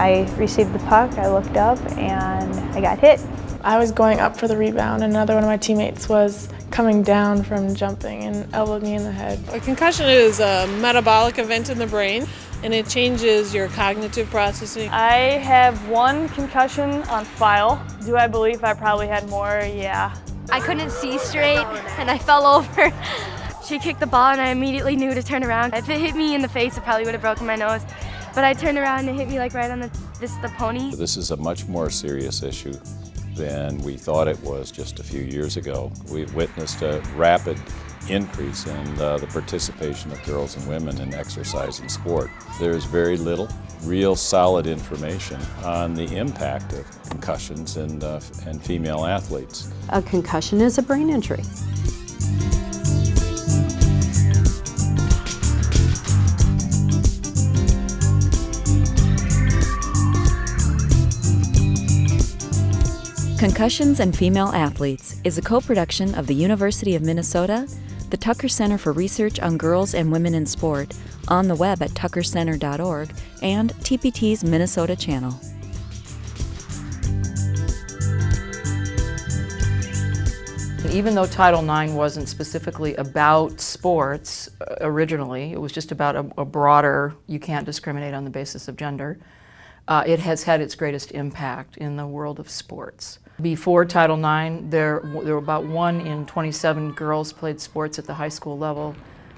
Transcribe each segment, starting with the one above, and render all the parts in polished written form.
I received the puck, I looked up, and I got hit. I was going up for the rebound, and another one of my teammates was coming down from jumping and elbowed me in the head. A concussion is a metabolic event in the brain, and it changes your cognitive processing. I have one concussion on file. Do I believe I probably had more? Yeah. I couldn't see straight, and I fell over. She kicked the ball, and I immediately knew to turn around. If it hit me in the face, it probably would have broken my nose. But I turned around, and it hit me like right on the pony. This is a much more serious issue than we thought it was just a few years ago. We've witnessed a rapid increase in the participation of girls and women in exercise and sport. There's very little real solid information on the impact of concussions and female athletes. A concussion is a brain injury. Concussions and Female Athletes is a co-production of the University of Minnesota, the Tucker Center for Research on Girls and Women in Sport, on the web at tuckercenter.org, and TPT's Minnesota channel. Even though Title IX wasn't specifically about sports originally, it was just about a broader, you can't discriminate on the basis of gender, it has had its greatest impact in the world of sports. Before Title IX, there were about 1 in 27 girls played sports at the high school level.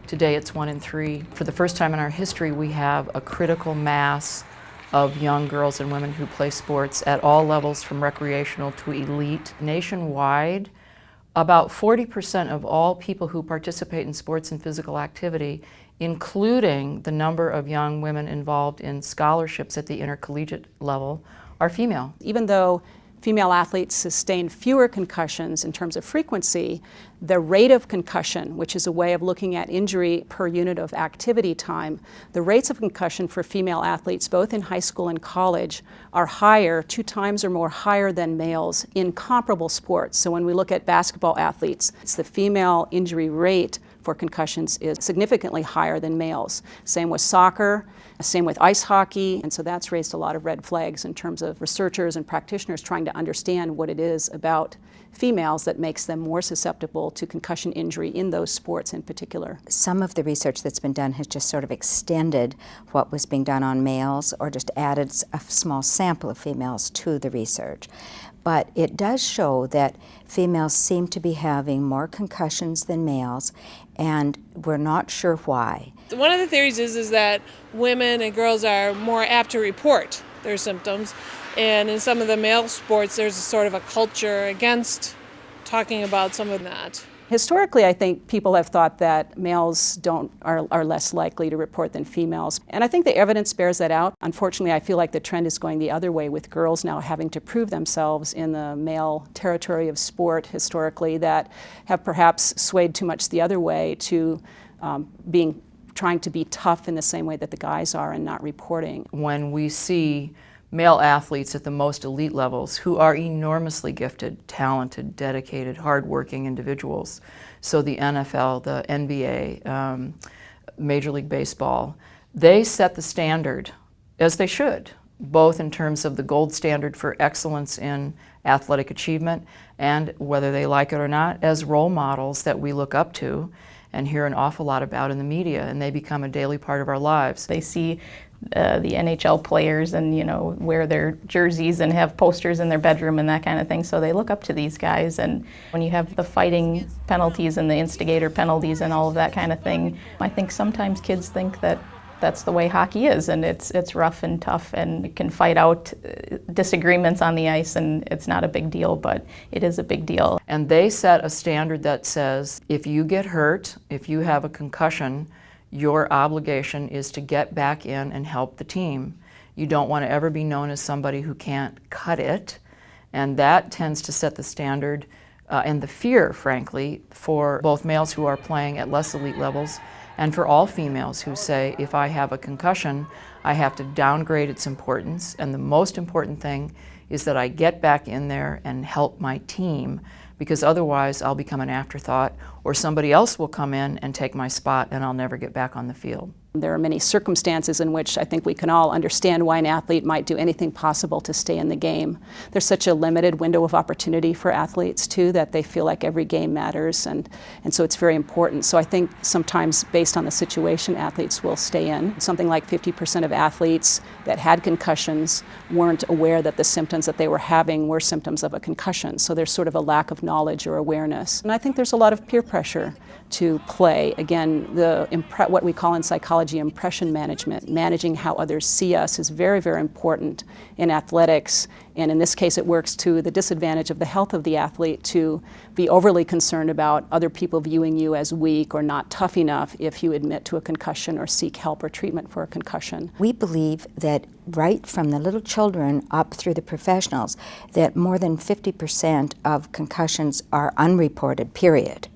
Today it's 1 in 3. For the first time in our history, we have a critical mass of young girls and women who play sports at all levels, from recreational to elite. Nationwide, about 40% of all people who participate in sports and physical activity, including the number of young women involved in scholarships at the intercollegiate level, are female. Even though female athletes sustain fewer concussions in terms of frequency, the rate of concussion, which is a way of looking at injury per unit of activity time, the rates of concussion for female athletes, both in high school and college, are higher, 2 times or more higher than males in comparable sports. So when we look at basketball athletes, it's the female injury rate for concussions is significantly higher than males. Same with soccer, same with ice hockey, and so that's raised a lot of red flags in terms of researchers and practitioners trying to understand what it is about females that makes them more susceptible to concussion injury in those sports in particular. Some of the research that's been done has just sort of extended what was being done on males, or just added a small sample of females to the research. But it does show that females seem to be having more concussions than males, and we're not sure why. One of the theories is that women and girls are more apt to report their symptoms, and in some of the male sports there's sort of a culture against talking about some of that. Historically, I think people have thought that males are less likely to report than females. And I think the evidence bears that out. Unfortunately, I feel like the trend is going the other way, with girls now having to prove themselves in the male territory of sport historically, that have perhaps swayed too much the other way to trying to be tough in the same way that the guys are and not reporting. When we see male athletes at the most elite levels who are enormously gifted, talented, dedicated, hardworking individuals, so the NFL, the NBA, Major League Baseball, they set the standard, as they should, both in terms of the gold standard for excellence in athletic achievement, and, whether they like it or not, as role models that we look up to and hear an awful lot about in the media, and they become a daily part of our lives. They see the NHL players and, wear their jerseys and have posters in their bedroom and that kind of thing, so they look up to these guys. And when you have the fighting penalties and the instigator penalties and all of that kind of thing, I think sometimes kids think that that's the way hockey is, and it's rough and tough, and you can fight out disagreements on the ice, and it's not a big deal, but it is a big deal. And they set a standard that says, if you get hurt, if you have a concussion, your obligation is to get back in and help the team. You don't want to ever be known as somebody who can't cut it, and that tends to set the standard and the fear, frankly, for both males who are playing at less elite levels and for all females who say, if I have a concussion, I have to downgrade its importance, and the most important thing is that I get back in there and help my team, because otherwise I'll become an afterthought, or somebody else will come in and take my spot and I'll never get back on the field. There are many circumstances in which I think we can all understand why an athlete might do anything possible to stay in the game. There's such a limited window of opportunity for athletes, too, that they feel like every game matters, and so it's very important. So I think sometimes, based on the situation, athletes will stay in. Something like 50% of athletes that had concussions weren't aware that the symptoms that they were having were symptoms of a concussion. So there's sort of a lack of knowledge or awareness. And I think there's a lot of peer pressure to play. Again, what we call in psychology impression management, managing how others see us, is very, very important in athletics. And in this case, it works to the disadvantage of the health of the athlete to be overly concerned about other people viewing you as weak or not tough enough if you admit to a concussion or seek help or treatment for a concussion. We believe that right from the little children up through the professionals, that more than 50% of concussions are unreported, period.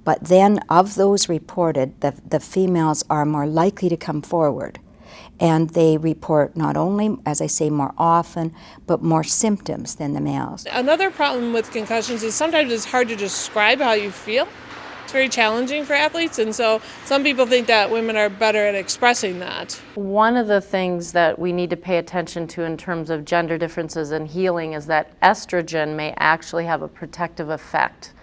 But then of those reported, the females are more likely to come forward. And they report not only, as I say, more often, but more symptoms than the males. Another problem with concussions is sometimes it's hard to describe how you feel. It's very challenging for athletes, and so some people think that women are better at expressing that. One of the things that we need to pay attention to in terms of gender differences in healing is that estrogen may actually have a protective effect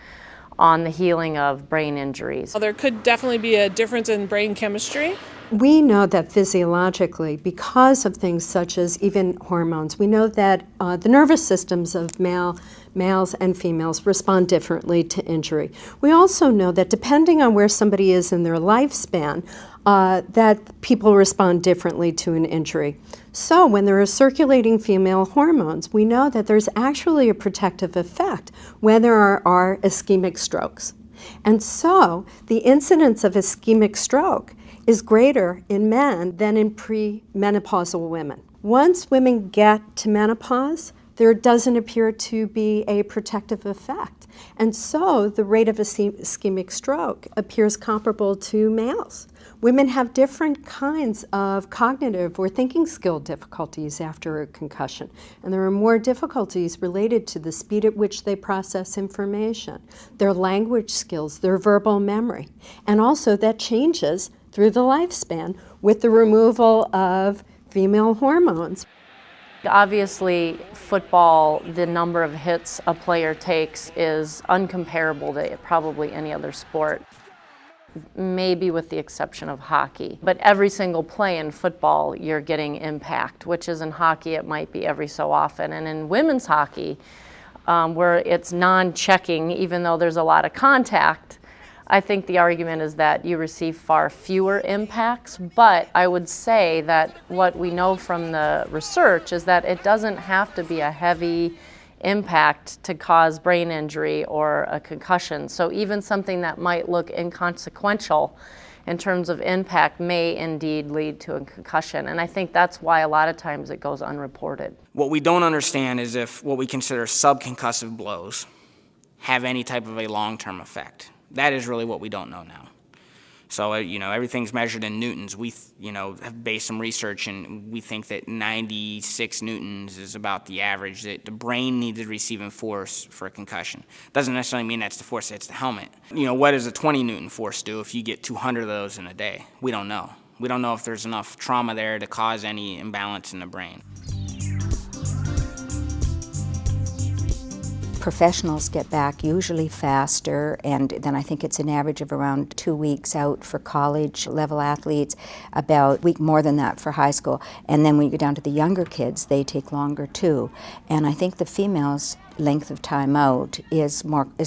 on the healing of brain injuries. Well, there could definitely be a difference in brain chemistry. We know that physiologically, because of things such as even hormones, we know that the nervous systems of males and females respond differently to injury. We also know that depending on where somebody is in their lifespan, that people respond differently to an injury. So when there are circulating female hormones, we know that there's actually a protective effect when there are ischemic strokes. And so the incidence of ischemic stroke is greater in men than in premenopausal women. Once women get to menopause, there doesn't appear to be a protective effect. And so the rate of ischemic stroke appears comparable to males. Women have different kinds of cognitive or thinking skill difficulties after a concussion. And there are more difficulties related to the speed at which they process information, their language skills, their verbal memory. And also that changes through the lifespan with the removal of female hormones. Obviously, football, the number of hits a player takes is uncomparable to probably any other sport, maybe with the exception of hockey. But every single play in football, you're getting impact, which is in hockey, it might be every so often. And in women's hockey, where it's non-checking, even though there's a lot of contact, I think the argument is that you receive far fewer impacts, but I would say that what we know from the research is that it doesn't have to be a heavy impact to cause brain injury or a concussion. So even something that might look inconsequential in terms of impact may indeed lead to a concussion. And I think that's why a lot of times it goes unreported. What we don't understand is if what we consider subconcussive blows have any type of a long-term effect. That is really what we don't know now. So, everything's measured in newtons. We, have based some research, and we think that 96 newtons is about the average that the brain needs to receive in force for a concussion. Doesn't necessarily mean that's the force that's the helmet. What does a 20 newton force do if you get 200 of those in a day? We don't know. We don't know if there's enough trauma there to cause any imbalance in the brain. Professionals get back usually faster, and then I think it's an average of around 2 weeks out for college level athletes, about a week more than that for high school. And then when you go down to the younger kids, they take longer too. And I think the females' length of time out is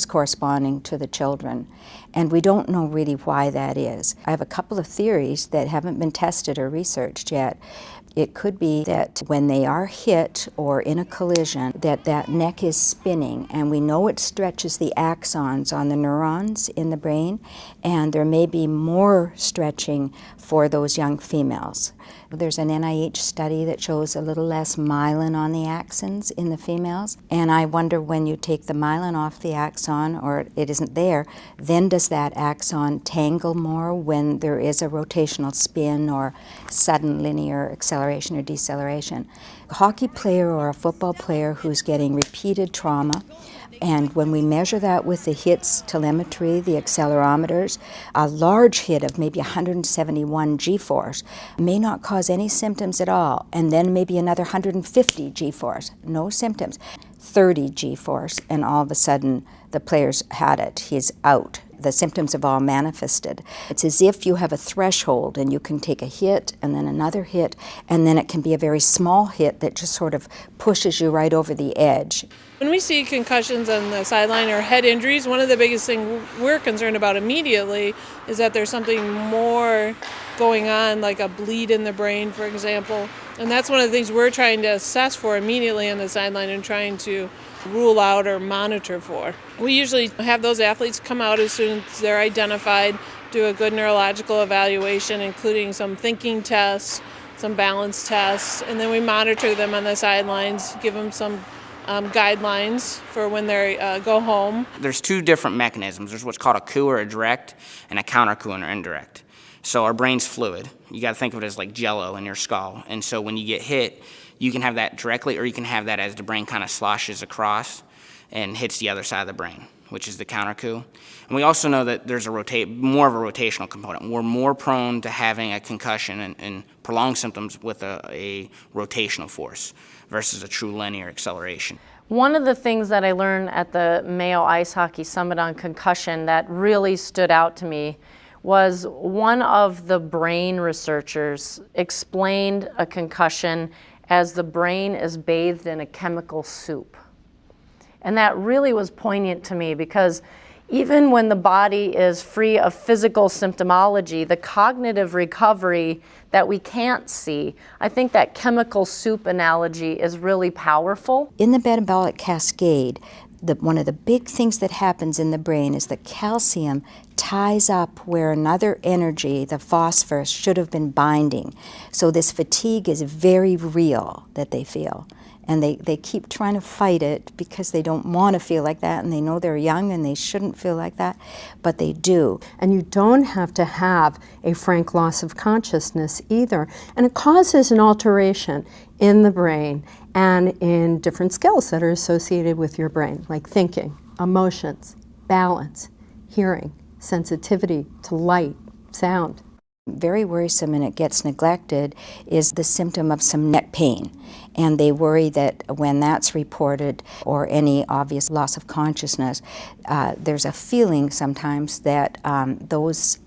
corresponding to the children. And we don't know really why that is. I have a couple of theories that haven't been tested or researched yet. It could be that when they are hit or in a collision, that neck is spinning, and we know it stretches the axons on the neurons in the brain, and there may be more stretching for those young females. There's an NIH study that shows a little less myelin on the axons in the females, and I wonder when you take the myelin off the axon, or it isn't there, then does that axon tangle more when there is a rotational spin or sudden linear acceleration or deceleration? A hockey player or a football player who's getting repeated trauma And when we measure that with the HITS telemetry, the accelerometers, a large hit of maybe 171 G-force may not cause any symptoms at all, and then maybe another 150 G-force, no symptoms. 30 G-force, and all of a sudden the player's had it, he's out. The symptoms have all manifested. It's as if you have a threshold and you can take a hit and then another hit, and then it can be a very small hit that just sort of pushes you right over the edge. When we see concussions on the sideline or head injuries, one of the biggest things we're concerned about immediately is that there's something more going on, like a bleed in the brain, for example. And that's one of the things we're trying to assess for immediately on the sideline and trying to rule out or monitor for. We usually have those athletes come out as soon as they're identified, do a good neurological evaluation, including some thinking tests, some balance tests, and then we monitor them on the sidelines, give them some guidelines for when they go home. There's two different mechanisms. There's what's called a coup or a direct, and a counter coup or indirect. So our brain's fluid. You got to think of it as like jello in your skull. And so when you get hit, you can have that directly, or you can have that as the brain kind of sloshes across and hits the other side of the brain, which is the counter coup. And we also know that there's more of a rotational component. We're more prone to having a concussion and prolonged symptoms with a rotational force versus a true linear acceleration. One of the things that I learned at the Mayo Ice Hockey Summit on concussion that really stood out to me was one of the brain researchers explained a concussion as the brain is bathed in a chemical soup. And that really was poignant to me, because even when the body is free of physical symptomology, the cognitive recovery that we can't see, I think that chemical soup analogy is really powerful. In the metabolic cascade, one of the big things that happens in the brain is that calcium ties up where another energy, the phosphorus, should have been binding. So this fatigue is very real that they feel. And they keep trying to fight it because they don't want to feel like that, and they know they're young and they shouldn't feel like that, but they do. And you don't have to have a frank loss of consciousness either. And it causes an alteration in the brain and in different skills that are associated with your brain, like thinking, emotions, balance, hearing, sensitivity to light, sound. Very worrisome, and it gets neglected, is the symptom of some neck pain. And they worry that when that's reported, or any obvious loss of consciousness, there's a feeling sometimes that those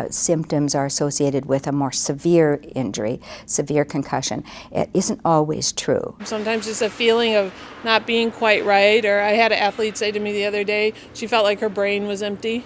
symptoms are associated with a more severe injury, severe concussion. It isn't always true. Sometimes it's a feeling of not being quite right, or I had an athlete say to me the other day, she felt like her brain was empty,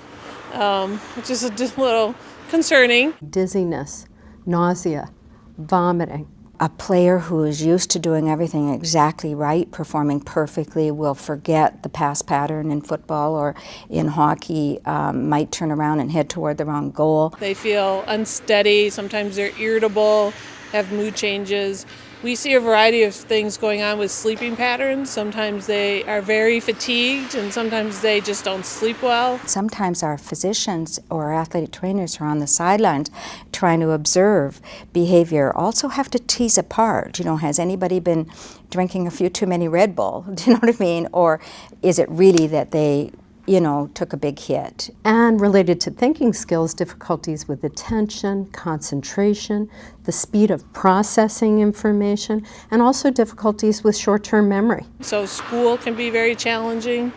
which is a little concerning. Dizziness, nausea, vomiting. A player who is used to doing everything exactly right, performing perfectly, will forget the pass pattern in football or in hockey, might turn around and head toward the wrong goal. They feel unsteady, sometimes they're irritable, have mood changes. We see a variety of things going on with sleeping patterns. Sometimes they are very fatigued, and sometimes they just don't sleep well. Sometimes our physicians or our athletic trainers who are on the sidelines trying to observe behavior also have to tease apart. You know, has anybody been drinking a few too many Red Bull? Do you know what I mean? Or is it really that they, you know, took a big hit? And related to thinking skills, difficulties with attention, concentration, the speed of processing information, and also difficulties with short-term memory. So school can be very challenging.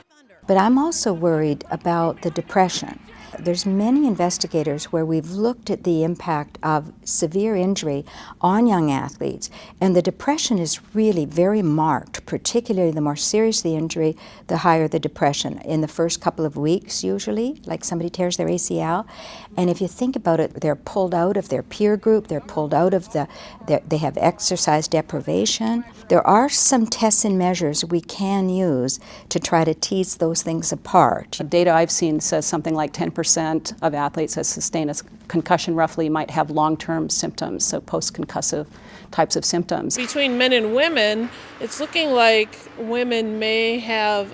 But I'm also worried about the depression. There's many investigators where we've looked at the impact of severe injury on young athletes, and the depression is really very marked, particularly the more serious the injury, the higher the depression. In the first couple of weeks, usually, like somebody tears their ACL, and if you think about it, they're pulled out of their peer group, they're pulled out of they have exercise deprivation. There are some tests and measures we can use to try to tease those things apart. Data I've seen says something like 10% of athletes that sustain a concussion roughly might have long-term symptoms, so post-concussive types of symptoms. Between men and women, it's looking like women may have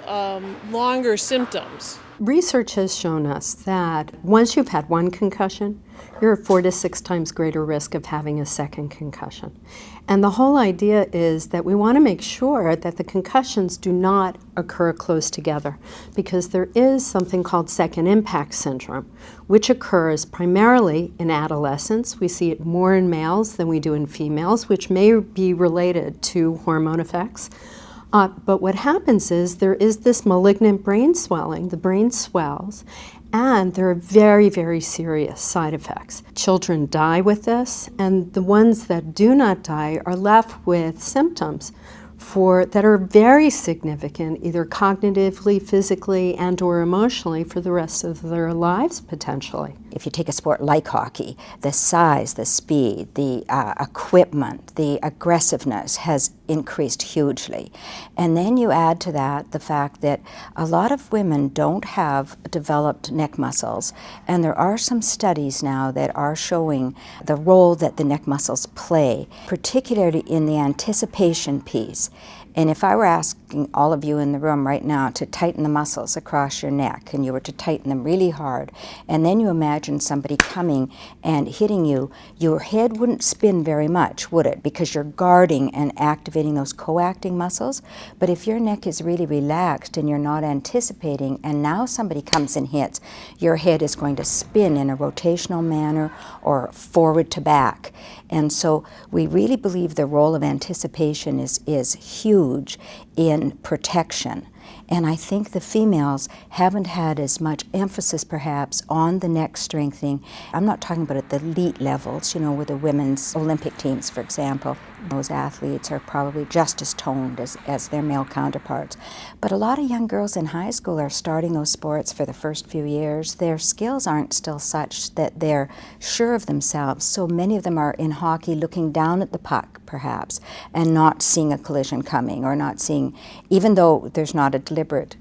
longer symptoms. Research has shown us that once you've had one concussion, you're at 4 to 6 times greater risk of having a second concussion. And the whole idea is that we want to make sure that the concussions do not occur close together, because there is something called second impact syndrome, which occurs primarily in adolescence. We see it more in males than we do in females, which may be related to hormone effects. But what happens is there is this malignant brain swelling. The brain swells, and there are very, very serious side effects. Children die with this, and the ones that do not die are left with symptoms that are very significant, either cognitively, physically, and or emotionally for the rest of their lives, potentially. If you take a sport like hockey, the size, the speed, the equipment, the aggressiveness has increased hugely. And then you add to that the fact that a lot of women don't have developed neck muscles, and there are some studies now that are showing the role that the neck muscles play, particularly in the anticipation piece. And if I were asking all of you in the room right now to tighten the muscles across your neck, and you were to tighten them really hard, and then you imagine somebody coming and hitting you, your head wouldn't spin very much, would it? Because you're guarding and activating those coacting muscles. But if your neck is really relaxed and you're not anticipating, and now somebody comes and hits, your head is going to spin in a rotational manner or forward to back. And so we really believe the role of anticipation is huge in protection. And I think the females haven't had as much emphasis perhaps on the neck strengthening. I'm not talking about at the elite levels, you know, with the women's Olympic teams, for example. Those athletes are probably just as toned as their male counterparts. But a lot of young girls in high school are starting those sports for the first few years. Their skills aren't still such that they're sure of themselves. So many of them are in hockey looking down at the puck, perhaps, and not seeing a collision coming, or not seeing, even though there's not a deliberate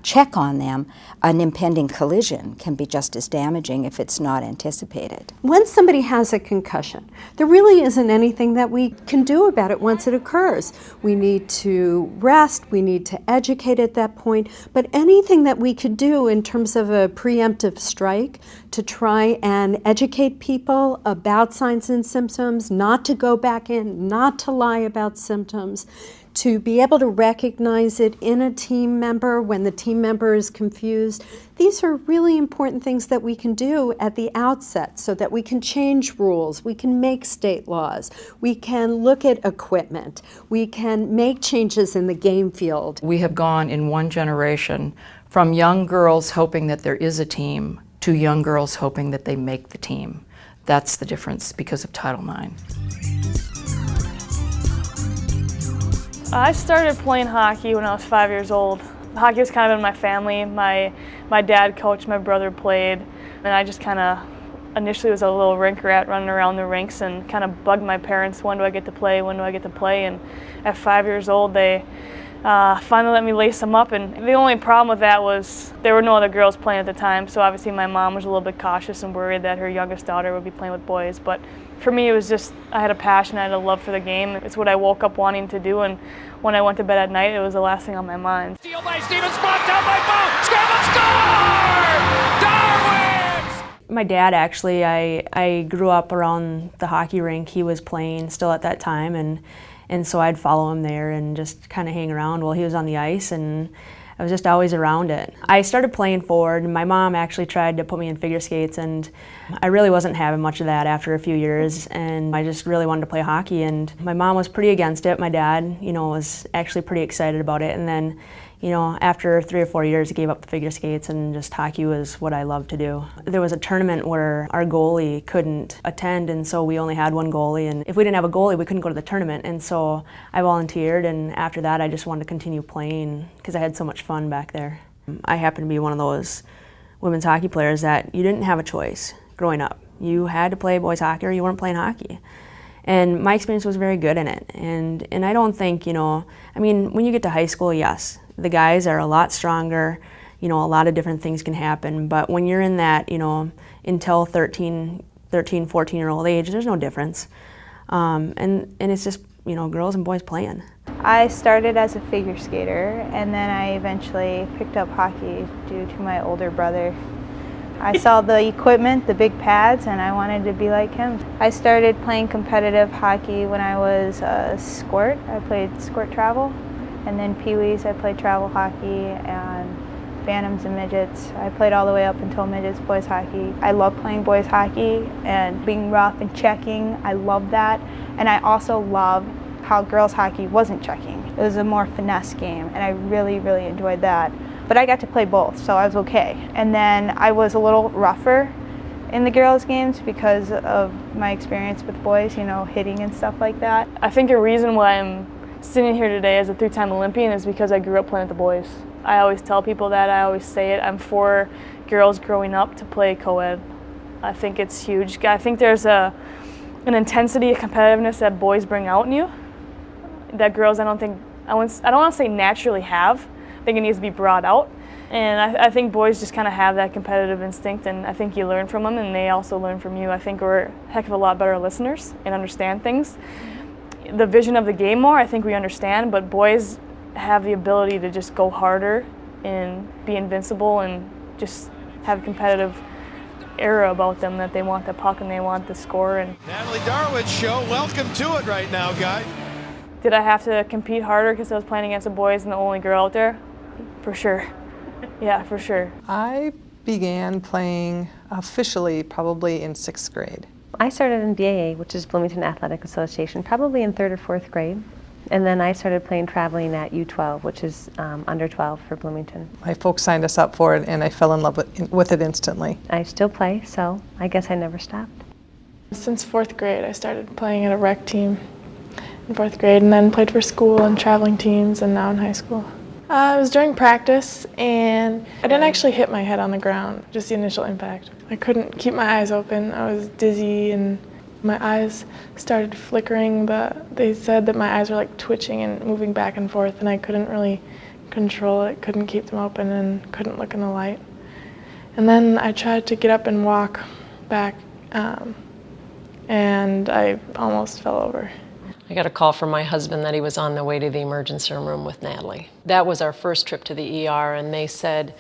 check on them, an impending collision can be just as damaging if it's not anticipated. When somebody has a concussion, there really isn't anything that we can do about it once it occurs. We need to rest, we need to educate at that point, but anything that we could do in terms of a preemptive strike to try and educate people about signs and symptoms, not to go back in, not to lie about symptoms, to be able to recognize it in a team member when the team member is confused. These are really important things that we can do at the outset so that we can change rules, we can make state laws, we can look at equipment, we can make changes in the game field. We have gone in one generation from young girls hoping that there is a team to young girls hoping that they make the team. That's the difference because of Title IX. I started playing hockey when I was 5 years old. Hockey was kind of in my family. My dad coached, my brother played, and I just kind of initially was a little rink rat running around the rinks and kind of bugged my parents, when do I get to play, when do I get to play? And at 5 years old, they finally let me lace them up, and the only problem with that was there were no other girls playing at the time, so obviously my mom was a little bit cautious and worried that her youngest daughter would be playing with boys. But for me, it was just, I had a passion, I had a love for the game. It's what I woke up wanting to do, and when I went to bed at night, it was the last thing on my mind. Steal by Stevens, brought down by Bo, scramble, score! Darwin! My dad, actually, I grew up around the hockey rink. He was playing still at that time, and so I'd follow him there and just kind of hang around while he was on the ice, and I was just always around it. I started playing forward, and my mom actually tried to put me in figure skates, and I really wasn't having much of that after a few years, and I just really wanted to play hockey, and my mom was pretty against it. My dad, was actually pretty excited about it, and then, after 3 or 4 years, I gave up the figure skates, and just hockey was what I loved to do. There was a tournament where our goalie couldn't attend, and so we only had one goalie, and if we didn't have a goalie, we couldn't go to the tournament, and so I volunteered, and after that, I just wanted to continue playing because I had so much fun back there. I happened to be one of those women's hockey players that you didn't have a choice growing up. You had to play boys hockey or you weren't playing hockey. And my experience was very good in it. And I don't think, when you get to high school, yes, the guys are a lot stronger, a lot of different things can happen. But when you're in that, until 13, 14-year-old age, there's no difference. And it's just, girls and boys playing. I started as a figure skater, and then I eventually picked up hockey due to my older brother. I saw the equipment, the big pads, and I wanted to be like him. I started playing competitive hockey when I was a squirt. I played squirt travel, and then Pee-wees I played travel hockey, and Phantoms and midgets. I played all the way up until midgets boys hockey. I love playing boys hockey and being rough and checking. I love that. And I also love how girls hockey wasn't checking. It was a more finesse game, and I really, really enjoyed that. But I got to play both, so I was okay. And then I was a little rougher in the girls' games because of my experience with boys, you know, hitting and stuff like that. I think a reason why I'm sitting here today as a 3-time Olympian is because I grew up playing with the boys. I always tell people that, I always say it, I'm for girls growing up to play co-ed. I think it's huge. I think there's an intensity, a competitiveness that boys bring out in you that girls I don't want to say naturally have. I think it needs to be brought out. And I think boys just kind of have that competitive instinct, and I think you learn from them and they also learn from you. I think we're a heck of a lot better listeners and understand things. The vision of the game more, I think we understand, but boys have the ability to just go harder and be invincible and just have a competitive era about them that they want the puck and they want the score. And Natalie Darwin's show, welcome to it right now, guys. Did I have to compete harder because I was playing against the boys and the only girl out there? For sure. Yeah, for sure. I began playing officially probably in 6th grade. I started in BAA, which is Bloomington Athletic Association, probably in 3rd or 4th grade. And then I started playing traveling at U12, which is under 12 for Bloomington. My folks signed us up for it, and I fell in love with it instantly. I still play, so I guess I never stopped. Since 4th grade, I started playing at a rec team in 4th grade, and then played for school and traveling teams, and now in high school. It was during practice, and I didn't actually hit my head on the ground, just the initial impact. I couldn't keep my eyes open. I was dizzy, and my eyes started flickering. They said that my eyes were like twitching and moving back and forth, and I couldn't really control it, couldn't keep them open, and couldn't look in the light. And then I tried to get up and walk back, and I almost fell over. I got a call from my husband that he was on the way to the emergency room with Natalie. That was our first trip to the ER, and they said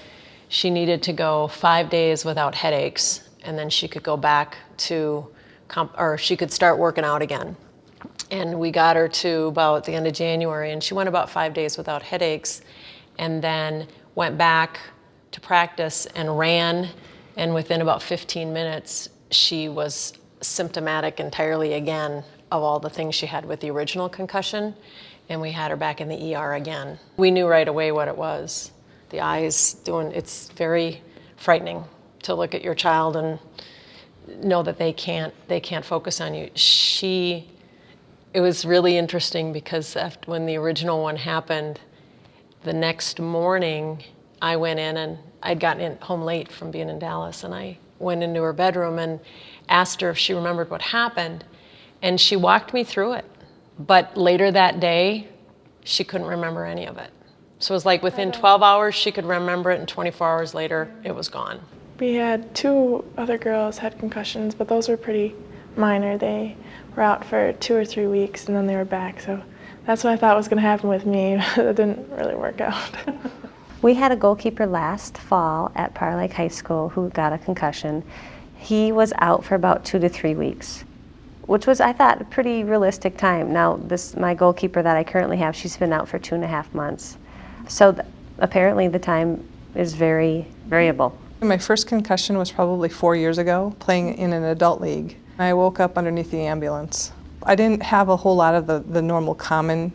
she needed to go 5 days without headaches, and then she could go back to, or she could start working out again. And we got her to about the end of January, and she went about 5 days without headaches, and then went back to practice and ran, and within about 15 minutes, she was symptomatic entirely again of all the things she had with the original concussion, and we had her back in the ER again. We knew right away what it was. The eyes it's very frightening to look at your child and know that they can't focus on you. It was really interesting because when the original one happened, the next morning I went in, and I'd gotten home late from being in Dallas, and I went into her bedroom and asked her if she remembered what happened. And she walked me through it. But later that day, she couldn't remember any of it. So it was like within 12 hours, she could remember it, and 24 hours later, it was gone. We had 2 other girls had concussions, but those were pretty minor. They were out for 2 or 3 weeks, and then they were back. So that's what I thought was going to happen with me. It didn't really work out. We had a goalkeeper last fall at Prior Lake High School who got a concussion. He was out for about 2 to 3 weeks, which was, I thought, a pretty realistic time. Now, my goalkeeper that I currently have, she's been out for 2.5 months. So apparently the time is very variable. My first concussion was probably 4 years ago, playing in an adult league. I woke up underneath the ambulance. I didn't have a whole lot of the normal common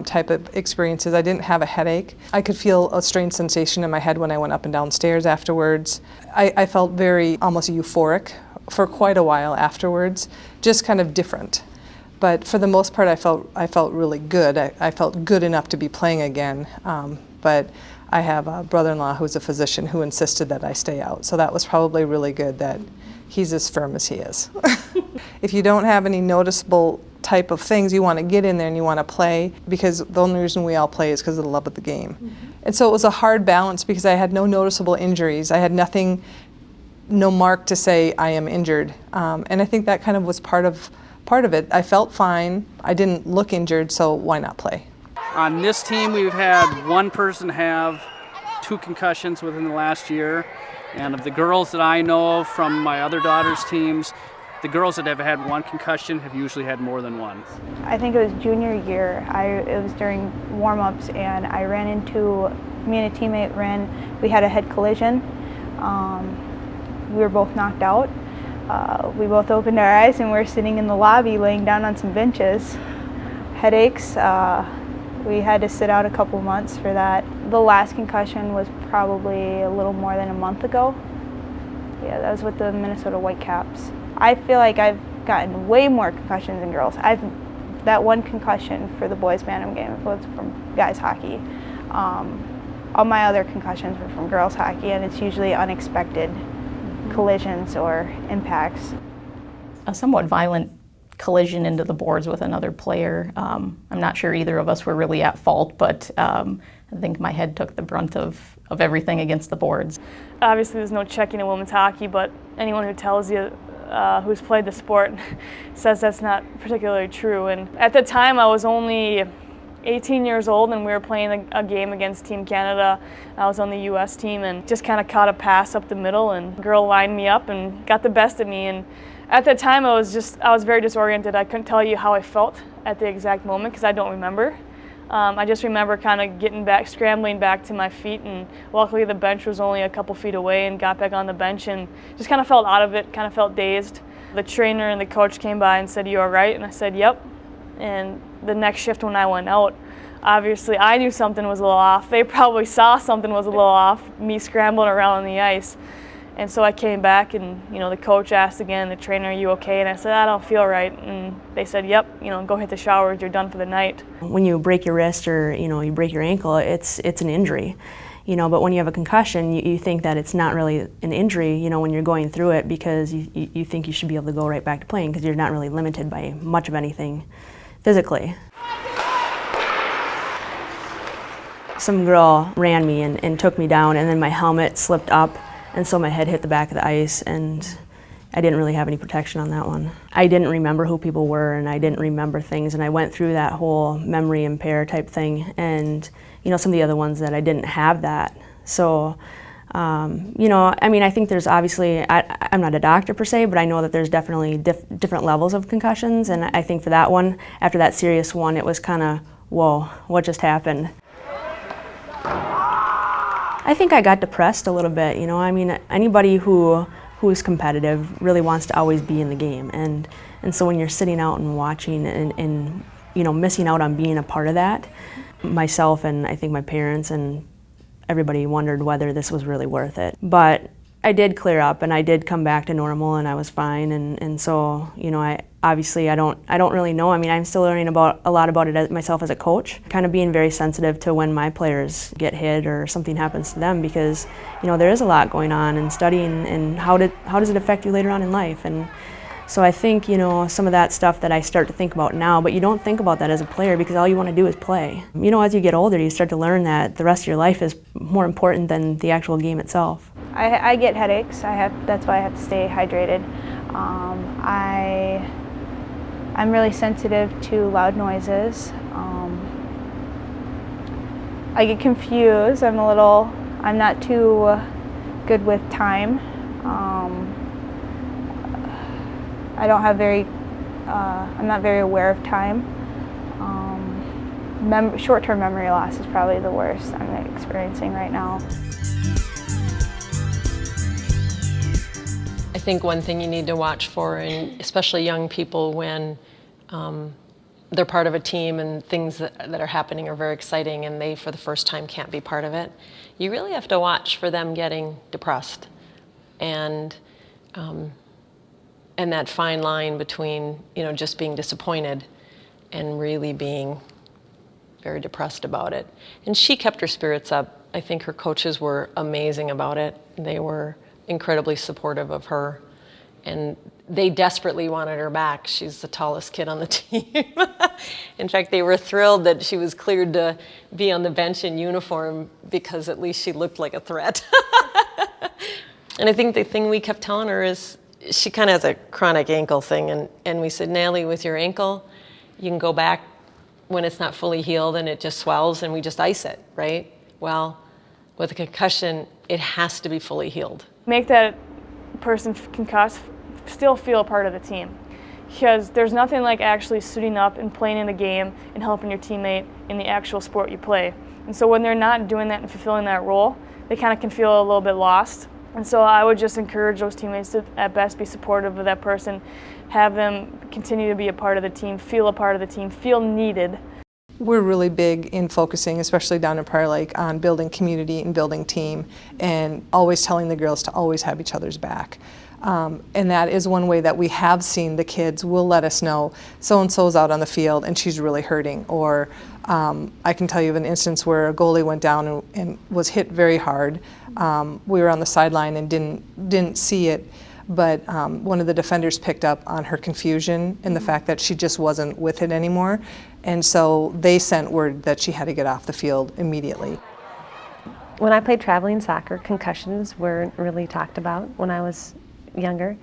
type of experiences. I didn't have a headache. I could feel a strange sensation in my head when I went up and down stairs afterwards. I felt very almost euphoric for quite a while afterwards, just kind of different. But for the most part, I felt really good. I felt good enough to be playing again. But I have a brother-in-law who's a physician who insisted that I stay out. So that was probably really good that he's as firm as he is. If you don't have any noticeable type of things, you want to get in there and you want to play, because the only reason we all play is because of the love of the game. Mm-hmm. And so it was a hard balance because I had no noticeable injuries. I had nothing, no mark to say I am injured. And I think that kind of was part of it. I felt fine. I didn't look injured, so why not play? On this team, we've had one person have 2 concussions within the last year. And of the girls that I know of from my other daughter's teams, the girls that have had 1 concussion have usually had more than 1. I think it was junior year. It was during warm-ups, and I ran into, me and a teammate we had a head collision. We were both knocked out. We both opened our eyes and we were sitting in the lobby laying down on some benches. Headaches. We had to sit out a couple months for that. The last concussion was probably a little more than a month ago. Yeah, that was with the Minnesota Whitecaps. I feel like I've gotten way more concussions than girls. That 1 concussion for the boys' bantam game was from guys' hockey. All my other concussions were from girls' hockey, and it's usually unexpected collisions or impacts. A somewhat violent collision into the boards with another player. I'm not sure either of us were really at fault, but I think my head took the brunt of everything against the boards. Obviously there's no checking in women's hockey, but anyone who tells you who's played the sport says that's not particularly true. And at the time I was only 18 years old and we were playing a game against Team Canada. I was on the US team and just kind of caught a pass up the middle, and a girl lined me up and got the best of me. And at the time I was very disoriented. I couldn't tell you how I felt at the exact moment because I don't remember. I just remember kind of scrambling back to my feet, and luckily the bench was only a couple feet away, and got back on the bench and just kind of felt out of it, kind of felt dazed. The trainer and the coach came by and said, "You all right?" And I said, "Yep." And the next shift when I went out, obviously I knew something was a little off. They probably saw something was a little off, me scrambling around on the ice. And so I came back, and the coach asked again, the trainer, "Are you okay?" And I said, "I don't feel right." And they said, "Yep, go hit the showers, you're done for the night." When you break your wrist or you break your ankle, it's an injury. But when you have a concussion, you think that it's not really an injury, when you're going through it, because you think you should be able to go right back to playing because you're not really limited by much of anything physically. Some girl ran me and took me down, and then my helmet slipped up, and so my head hit the back of the ice, and I didn't really have any protection on that one. I didn't remember who people were, and I didn't remember things, and I went through that whole memory impair type thing, and some of the other ones that I didn't have that. So, I think there's obviously, I'm not a doctor per se, but I know that there's definitely different levels of concussions, and I think for that one, after that serious one, it was kind of, whoa, what just happened? I think I got depressed a little bit, anybody who is competitive really wants to always be in the game, and so when you're sitting out and watching and missing out on being a part of that, myself and I think my parents and everybody wondered whether this was really worth it. But I did clear up and I did come back to normal and I was fine, and so I don't really know. I'm still learning a lot about it myself as a coach, kind of being very sensitive to when my players get hit or something happens to them, because there is a lot going on, and studying and how does it affect you later on in life. And so I think some of that stuff that I start to think about now, but you don't think about that as a player because all you want to do is play. As you get older, you start to learn that the rest of your life is more important than the actual game itself. I get headaches. That's why I have to stay hydrated. I'm really sensitive to loud noises. I get confused. I'm not too good with time. I'm not very aware of time. Short-term memory loss is probably the worst I'm experiencing right now. I think one thing you need to watch for, and especially young people, when they're part of a team and things that are happening are very exciting and they for the first time can't be part of it, you really have to watch for them getting depressed. And that fine line between just being disappointed and really being very depressed about it. And she kept her spirits up. I think her coaches were amazing about it. They were incredibly supportive of her, and they desperately wanted her back. She's the tallest kid on the team. In fact, they were thrilled that she was cleared to be on the bench in uniform because at least she looked like a threat. And I think the thing we kept telling her is she kind of has a chronic ankle thing, and we said, "Natalie, with your ankle, you can go back when it's not fully healed and it just swells and we just ice it, right? Well, with a concussion, it has to be fully healed. Make that person concussed still feel a part of the team, because there's nothing like actually suiting up and playing in the game and helping your teammate in the actual sport you play. And so when they're not doing that and fulfilling that role, they kind of can feel a little bit lost. And so I would just encourage those teammates to at best be supportive of that person, have them continue to be a part of the team, feel a part of the team, feel needed. We're really big in focusing, especially down in Prior Lake, on building community and building team, and always telling the girls to always have each other's back. And that is one way that we have seen the kids will let us know so-and-so's out on the field and she's really hurting. Or I can tell you of an instance where a goalie went down and was hit very hard. We were on the sideline and didn't see it, but one of the defenders picked up on her confusion and the fact that she just wasn't with it anymore. And so they sent word that she had to get off the field immediately. When I played traveling soccer, concussions weren't really talked about when I was younger.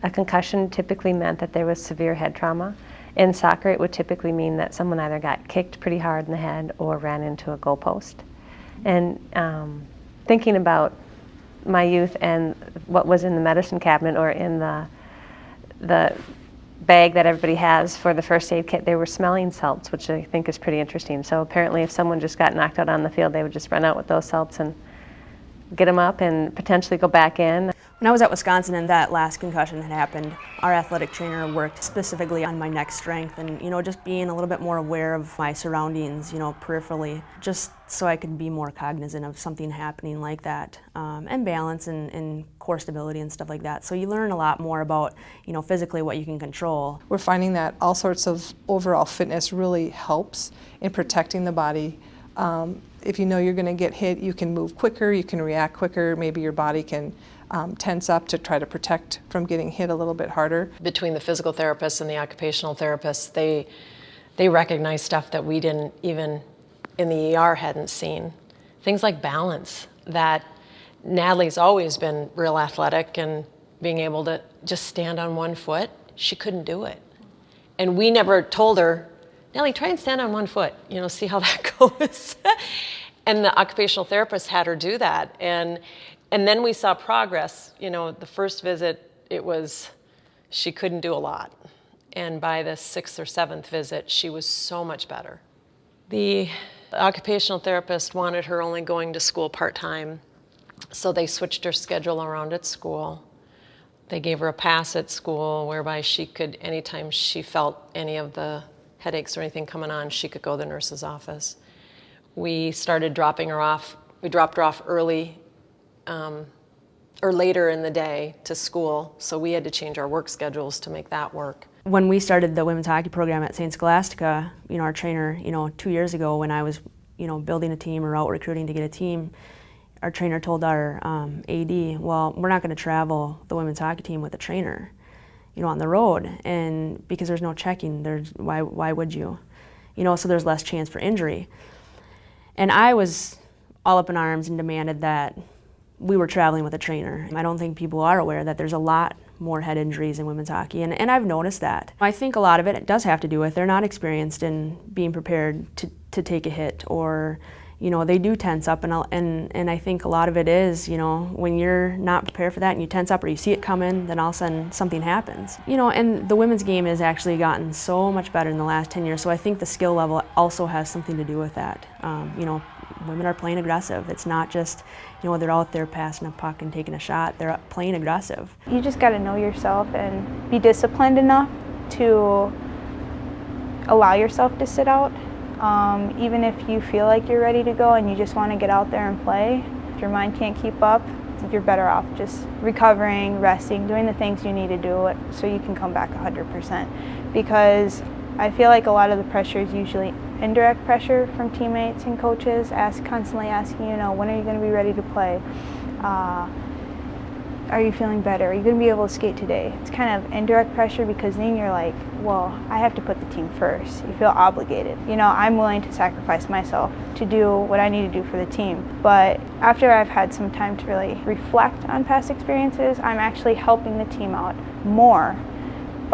A concussion typically meant that there was severe head trauma. In soccer, it would typically mean that someone either got kicked pretty hard in the head or ran into a goalpost. And thinking about my youth and what was in the medicine cabinet or in the bag that everybody has for the first aid kit, there were smelling salts, which I think is pretty interesting. So apparently if someone just got knocked out on the field, they would just run out with those salts and get them up and potentially go back in. When I was at Wisconsin and that last concussion had happened, our athletic trainer worked specifically on my neck strength and, just being a little bit more aware of my surroundings, peripherally, just so I could be more cognizant of something happening like that, and balance and core stability and stuff like that. So you learn a lot more about, physically what you can control. We're finding that all sorts of overall fitness really helps in protecting the body. If you know you're going to get hit, you can move quicker, you can react quicker, maybe your body can tense up to try to protect from getting hit a little bit harder. Between the physical therapists and the occupational therapists, they recognize stuff that we didn't even in the ER hadn't seen. Things like balance, that Natalie's always been real athletic and being able to just stand on one foot, she couldn't do it. And we never told her, Natalie, try and stand on one foot, see how that goes. And the occupational therapist had her do that. And then we saw progress. The first visit, she couldn't do a lot. And by the 6th or 7th visit, she was so much better. The occupational therapist wanted her only going to school part-time, so they switched her schedule around at school. They gave her a pass at school whereby she could, anytime she felt any of the headaches or anything coming on, she could go to the nurse's office. We started dropping her off. We dropped her off early or later in the day to school, so we had to change our work schedules to make that work. When we started the women's hockey program at St. Scholastica, our trainer, 2 years ago when I was, building a team or out recruiting to get a team, our trainer told our AD, well, we're not going to travel the women's hockey team with a trainer, on the road, and because there's no checking, why would you? So there's less chance for injury. And I was all up in arms and demanded that we were traveling with a trainer. I don't think people are aware that there's a lot more head injuries in women's hockey, and I've noticed that. I think a lot of it does have to do with they're not experienced in being prepared to take a hit, or they do tense up, and I think a lot of it is, when you're not prepared for that and you tense up or you see it coming, then all of a sudden something happens. And the women's game has actually gotten so much better in the last 10 years, so I think the skill level also has something to do with that. Women are playing aggressive. It's not just, they're out there passing a puck and taking a shot. They're playing aggressive. You just got to know yourself and be disciplined enough to allow yourself to sit out. Even if you feel like you're ready to go and you just want to get out there and play, if your mind can't keep up, you're better off just recovering, resting, doing the things you need to do so you can come back 100%. Because I feel like a lot of the pressure is usually indirect pressure from teammates and coaches, constantly asking, when are you going to be ready to play? Are you feeling better? Are you going to be able to skate today? It's kind of indirect pressure because then you're like, well, I have to put the team first. You feel obligated. I'm willing to sacrifice myself to do what I need to do for the team. But after I've had some time to really reflect on past experiences, I'm actually helping the team out more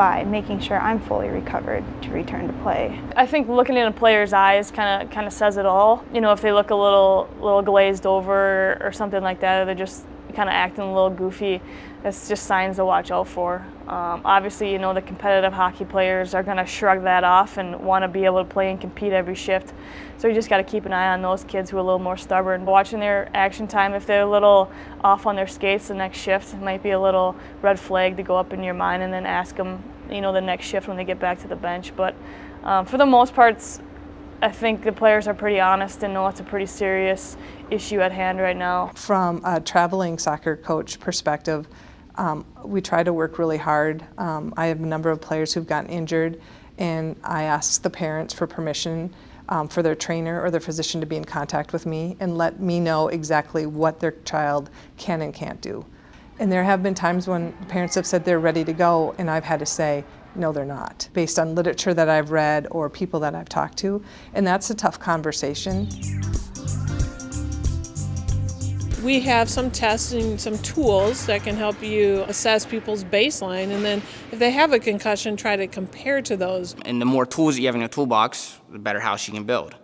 by making sure I'm fully recovered to return to play. I think looking in a player's eyes kind of says it all. You know, if they look a little glazed over or something like that, or they're just kind of acting a little goofy, it's just signs to watch out for. Obviously, you know, the competitive hockey players are going to shrug that off and want to be able to play and compete every shift. So you just got to keep an eye on those kids who are a little more stubborn. Watching their action time, if they're a little off on their skates the next shift, it might be a little red flag to go up in your mind, and then ask them, you know, the next shift when they get back to the bench. But for the most part, I think the players are pretty honest and know it's a pretty serious issue at hand right now. From a traveling soccer coach perspective, we try to work really hard. I have a number of players who've gotten injured, and I ask the parents for permission for their trainer or their physician to be in contact with me and let me know exactly what their child can and can't do. And there have been times when parents have said they're ready to go, and I've had to say, no, they're not, based on literature that I've read or people that I've talked to, and that's a tough conversation. We have some tests and some tools that can help you assess people's baseline, and then if they have a concussion, try to compare to those. And the more tools that you have in your toolbox, the better house you can build.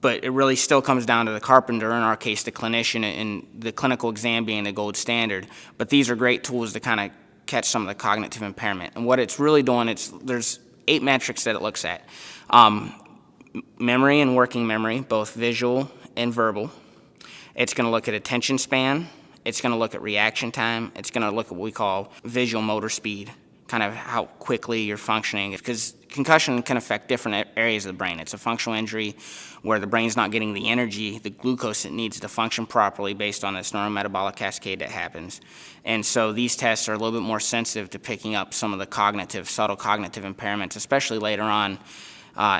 But it really still comes down to the carpenter, in our case the clinician, and the clinical exam being the gold standard. But these are great tools to kind of catch some of the cognitive impairment. And what it's really doing, there's 8 metrics that it looks at. Memory and working memory, both visual and verbal. It's going to look at attention span. It's going to look at reaction time. It's going to look at what we call visual motor speed, kind of how quickly you're functioning. Because concussion can affect different areas of the brain. It's a functional injury where the brain's not getting the energy, the glucose it needs to function properly based on this neurometabolic cascade that happens. And so these tests are a little bit more sensitive to picking up some of the subtle cognitive impairments, especially later on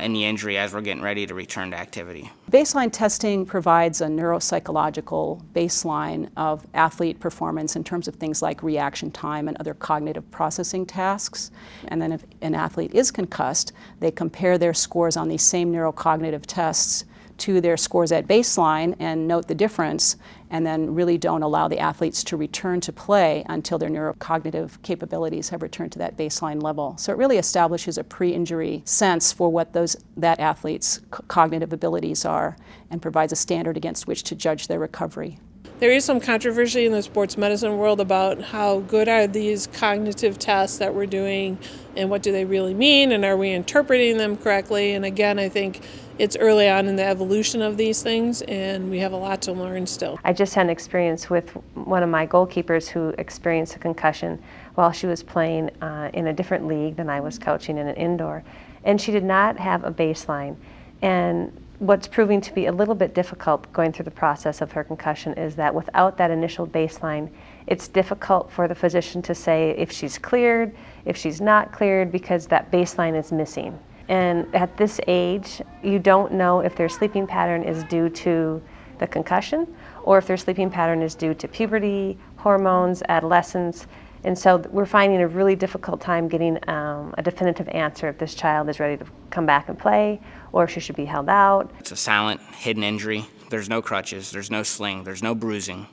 in the injury as we're getting ready to return to activity. Baseline testing provides a neuropsychological baseline of athlete performance in terms of things like reaction time and other cognitive processing tasks. And then if an athlete is concussed, they compare their scores on these same neurocognitive tests to their scores at baseline and note the difference, and then really don't allow the athletes to return to play until their neurocognitive capabilities have returned to that baseline level. So it really establishes a pre-injury sense for what that athlete's cognitive abilities are and provides a standard against which to judge their recovery. There is some controversy in the sports medicine world about how good are these cognitive tests that we're doing and what do they really mean, and are we interpreting them correctly? And again, I think it's early on in the evolution of these things, and we have a lot to learn still. I just had an experience with one of my goalkeepers who experienced a concussion while she was playing in a different league than I was coaching in an indoor, and she did not have a baseline. And what's proving to be a little bit difficult going through the process of her concussion is that without that initial baseline, it's difficult for the physician to say if she's cleared, if she's not cleared, because that baseline is missing. And at this age, you don't know if their sleeping pattern is due to the concussion or if their sleeping pattern is due to puberty, hormones, adolescence. And so we're finding a really difficult time getting a definitive answer if this child is ready to come back and play or if she should be held out. It's a silent, hidden injury. There's no crutches, there's no sling, there's no bruising.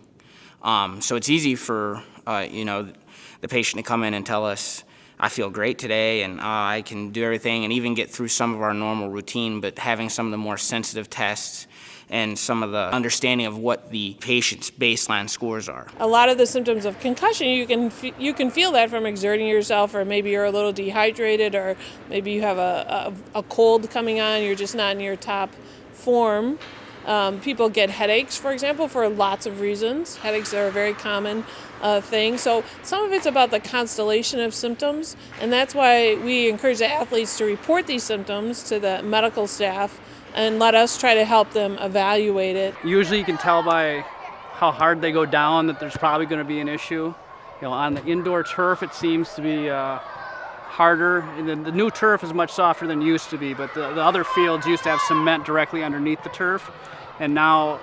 So it's easy for the patient to come in and tell us, I feel great today and I can do everything and even get through some of our normal routine, but having some of the more sensitive tests and some of the understanding of what the patient's baseline scores are. A lot of the symptoms of concussion, you can feel that from exerting yourself, or maybe you're a little dehydrated, or maybe you have a cold coming on, you're just not in your top form. People get headaches, for example, for lots of reasons. Headaches are a very common thing. So some of it's about the constellation of symptoms, and that's why we encourage the athletes to report these symptoms to the medical staff and let us try to help them evaluate it. Usually you can tell by how hard they go down that there's probably going to be an issue. On the indoor turf, it seems to be harder. And the new turf is much softer than it used to be, but the other fields used to have cement directly underneath the turf, and now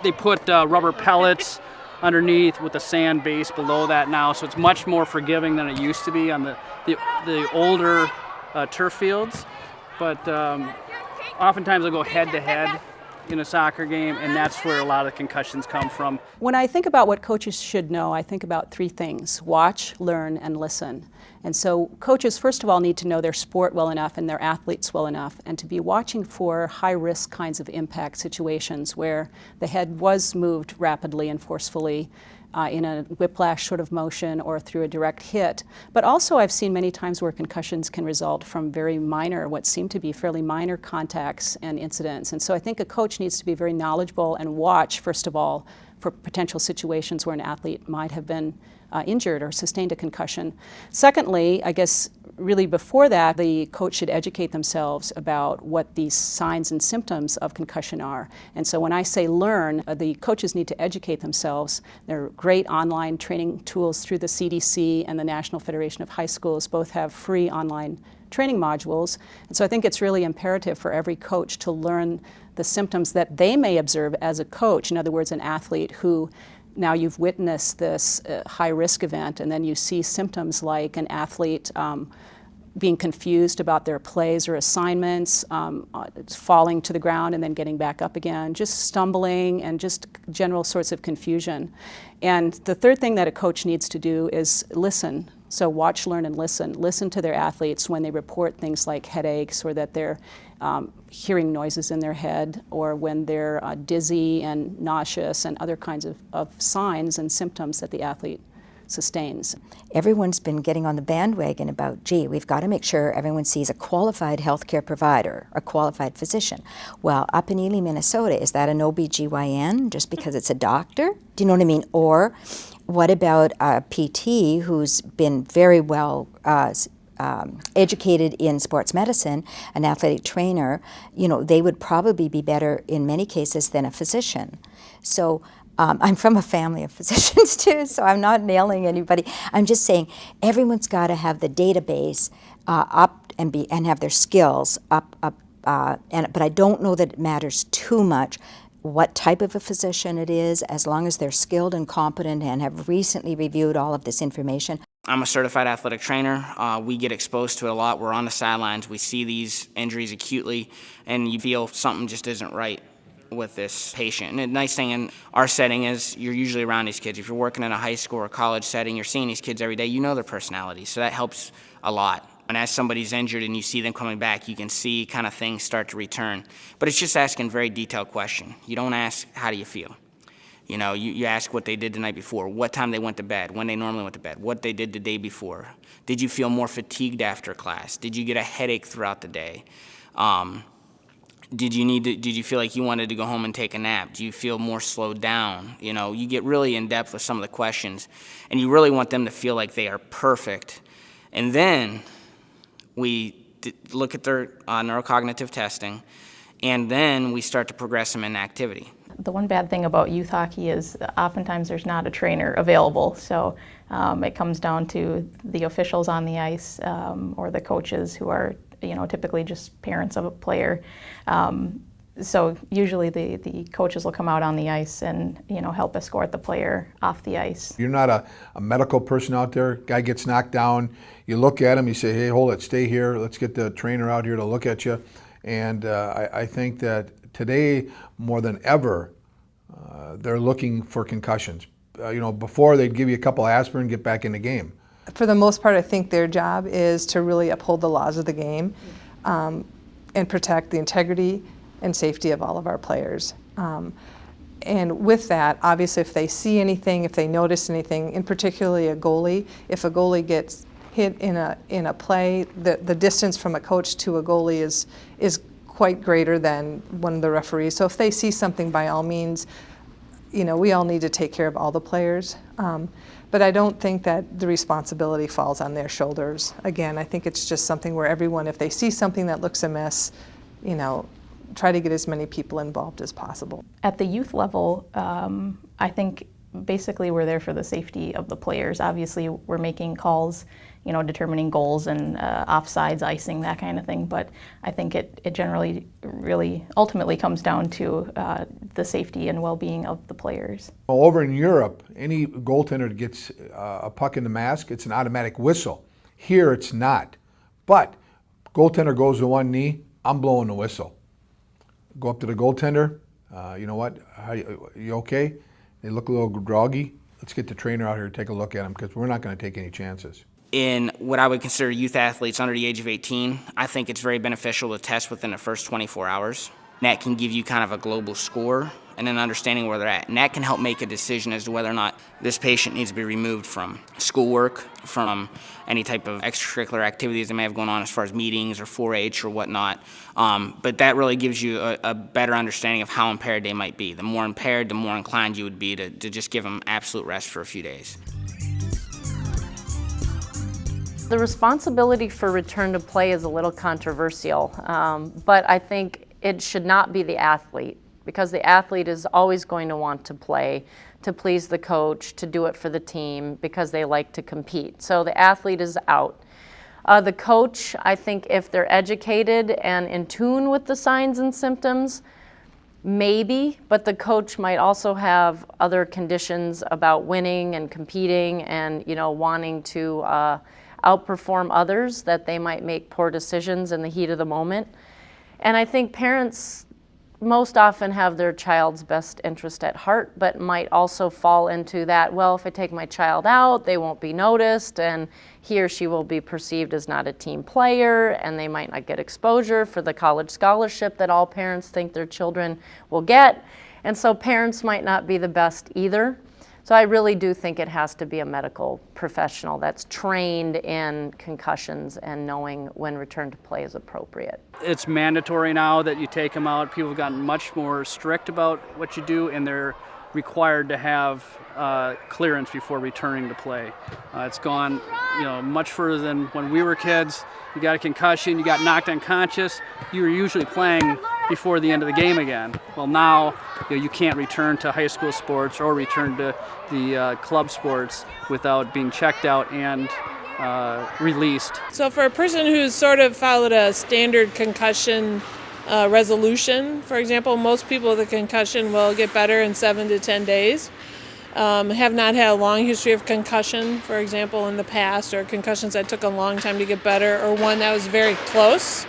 they put rubber pellets underneath with a sand base below that now, so it's much more forgiving than it used to be on the older turf fields. But oftentimes they'll go head to head, in a soccer game, and that's where a lot of concussions come from. When I think about what coaches should know, I think about three things: watch, learn, and listen. And so coaches, first of all, need to know their sport well enough and their athletes well enough, and to be watching for high-risk kinds of impact situations where the head was moved rapidly and forcefully in a whiplash sort of motion or through a direct hit. But also I've seen many times where concussions can result from very minor, what seem to be fairly minor contacts and incidents. And so I think a coach needs to be very knowledgeable and watch, first of all, for potential situations where an athlete might have been injured or sustained a concussion. Secondly, I guess really before that, the coach should educate themselves about what these signs and symptoms of concussion are. And so when I say learn, the coaches need to educate themselves. There are great online training tools through the CDC and the National Federation of High Schools. Both have free online training modules. And so I think it's really imperative for every coach to learn the symptoms that they may observe as a coach. In other words, an athlete who now you've witnessed this high-risk event, and then you see symptoms like an athlete being confused about their plays or assignments, falling to the ground and then getting back up again, just stumbling and just general sorts of confusion. And the third thing that a coach needs to do is listen. So watch, learn, and listen. Listen to their athletes when they report things like headaches, or that they're hearing noises in their head, or when they're dizzy and nauseous, and other kinds of signs and symptoms that the athlete sustains. Everyone's been getting on the bandwagon about, gee, we've got to make sure everyone sees a qualified healthcare provider, a qualified physician. Well, up in Ely, Minnesota, is that an OBGYN just because it's a doctor? Do you know what I mean? Or what about a PT who's been very well educated in sports medicine, an athletic trainer? You know, they would probably be better in many cases than a physician. So I'm from a family of physicians too, so I'm not nailing anybody. I'm just saying everyone's got to have the database up and have their skills up. But I don't know that it matters too much what type of a physician it is, as long as they're skilled and competent and have recently reviewed all of this information. I'm a certified athletic trainer. We get exposed to it a lot. We're on the sidelines. We see these injuries acutely, and you feel something just isn't right with this patient. And the nice thing in our setting is you're usually around these kids. If you're working in a high school or college setting, you're seeing these kids every day, you know their personalities, so that helps a lot. And as somebody's injured and you see them coming back, you can see kind of things start to return. But it's just asking very detailed question. You don't ask, how do you feel? You know, you ask what they did the night before, what time they went to bed, when they normally went to bed, what they did the day before. Did you feel more fatigued after class? Did you get a headache throughout the day? Did you feel like you wanted to go home and take a nap? Do you feel more slowed down? You know, you get really in depth with some of the questions, and you really want them to feel like they are perfect. And then we look at their neurocognitive testing, and then we start to progress them in activity. The one bad thing about youth hockey is oftentimes there's not a trainer available, so it comes down to the officials on the ice or the coaches who are, you know, typically just parents of a player. So usually the coaches will come out on the ice and, you know, help escort the player off the ice. You're not a medical person out there. Guy gets knocked down, you look at him, you say, hey, hold it, stay here. Let's get the trainer out here to look at you. And I think that today, more than ever, they're looking for concussions. You know, before they'd give you a couple aspirin and get back in the game. For the most part, I think their job is to really uphold the laws of the game and protect the integrity and safety of all of our players. And with that, obviously, if they see anything, if they notice anything, in particularly a goalie, if a goalie gets hit in a play, the distance from a coach to a goalie is quite greater than one of the referees. So if they see something, by all means, you know, we all need to take care of all the players. But I don't think that the responsibility falls on their shoulders. Again, I think it's just something where everyone, if they see something that looks amiss, you know, try to get as many people involved as possible. At the youth level, I think basically we're there for the safety of the players. Obviously, we're making calls, you know, determining goals and offsides, icing, that kind of thing. But I think it generally really ultimately comes down to the safety and well-being of the players. Well, over in Europe, any goaltender that gets a puck in the mask, it's an automatic whistle. Here, it's not. But goaltender goes to one knee, I'm blowing the whistle. Go up to the goaltender, You know what, you okay? They look a little groggy. Let's get the trainer out here to take a look at them because we're not going to take any chances. In what I would consider youth athletes under the age of 18, I think it's very beneficial to test within the first 24 hours. That can give you kind of a global score and an understanding where they're at. And that can help make a decision as to whether or not this patient needs to be removed from schoolwork, from any type of extracurricular activities they may have going on as far as meetings or 4-H or whatnot. But that really gives you a better understanding of how impaired they might be. The more impaired, the more inclined you would be to just give them absolute rest for a few days. The responsibility for return to play is a little controversial, but I think it should not be the athlete, because the athlete is always going to want to play, to please the coach, to do it for the team, because they like to compete. So the athlete is out. The coach, I think if they're educated and in tune with the signs and symptoms, maybe, but the coach might also have other conditions about winning and competing and, you know, wanting to outperform others, that they might make poor decisions in the heat of the moment. And I think parents most often have their child's best interest at heart, but might also fall into that, well, if I take my child out, they won't be noticed, and he or she will be perceived as not a team player, and they might not get exposure for the college scholarship that all parents think their children will get. And so parents might not be the best either. So I really do think it has to be a medical professional that's trained in concussions and knowing when return to play is appropriate. It's mandatory now that you take them out. People have gotten much more strict about what you do, and they're required to have clearance before returning to play. It's gone, you know, much further than when we were kids. You got a concussion, you got knocked unconscious, you were usually playing before the end of the game again. Well, now you can't return to high school sports or return to the club sports without being checked out and released. So for a person who's sort of followed a standard concussion resolution, for example, most people with a concussion will get better in 7 to 10 days. Have not had a long history of concussion, for example, in the past, or concussions that took a long time to get better, or one that was very close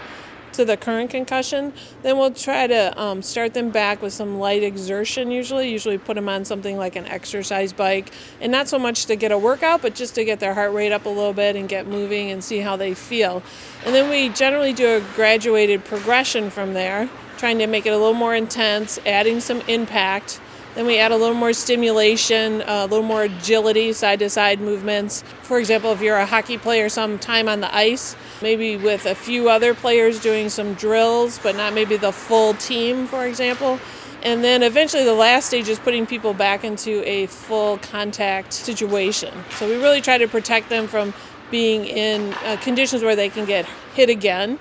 to the current concussion, then we'll try to start them back with some light exertion usually put them on something like an exercise bike, and not so much to get a workout, but just to get their heart rate up a little bit and get moving and see how they feel. And then we generally do a graduated progression from there, trying to make it a little more intense, adding some impact. Then we add a little more stimulation, a little more agility, side-to-side movements. For example, if you're a hockey player, some time on the ice, maybe with a few other players doing some drills, but not maybe the full team, for example. And then eventually the last stage is putting people back into a full contact situation. So we really try to protect them from being in conditions where they can get hit again